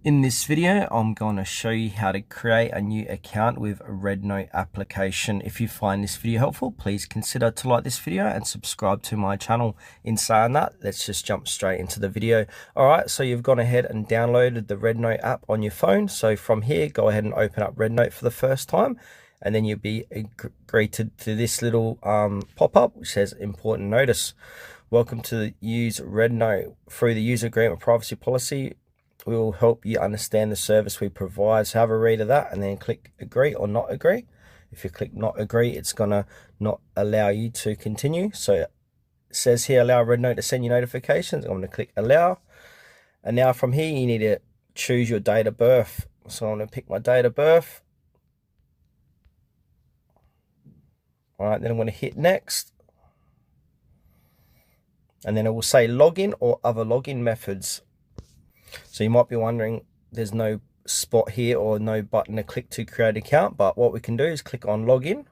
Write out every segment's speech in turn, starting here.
In this video, I'm going to show you how to create a new account with a Rednote application. If you find this video helpful, please consider to like this video and subscribe to my channel. In saying that, let's just jump straight into the video. All right, so you've gone ahead and downloaded the Rednote app on your phone. So from here, go ahead and open up Rednote for the first time, and then you'll be greeted to this little pop-up which says important notice. Welcome to use Rednote. Through the user agreement privacy policy, we will help you understand the service we provide. So have a read of that and then click agree or not agree. If you click not agree, it's gonna not allow you to continue. So it says here, allow Rednote to send you notifications. I'm gonna click allow. And now from here, you need to choose your date of birth. So I'm gonna pick my date of birth. All right, then I'm gonna hit next. And then it will say login or other login methods. So you might be wondering, there's no spot here or no button to click to create an account, but what we can do is click on login.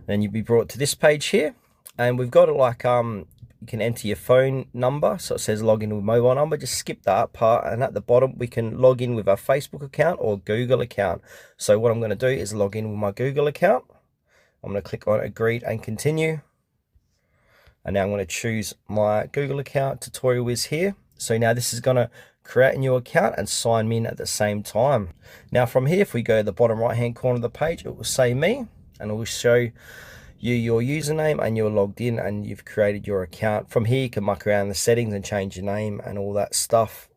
Then you'll be brought to this page here, and we've got it like you can enter your phone number, so it says login with mobile number. Just skip that part, and at the bottom we can log in with our Facebook account or Google account. So what I'm going to do is log in with my Google account. I'm going to click on agreed and continue, and now I'm going to choose my Google account. Tutorial is here. So now this is going to create a new account and sign me in at the same time. Now from here, if we go to the bottom right hand corner of the page, it will say me, and it will show you your username, and you're logged in and you've created your account. From here you can muck around the settings and change your name and all that stuff.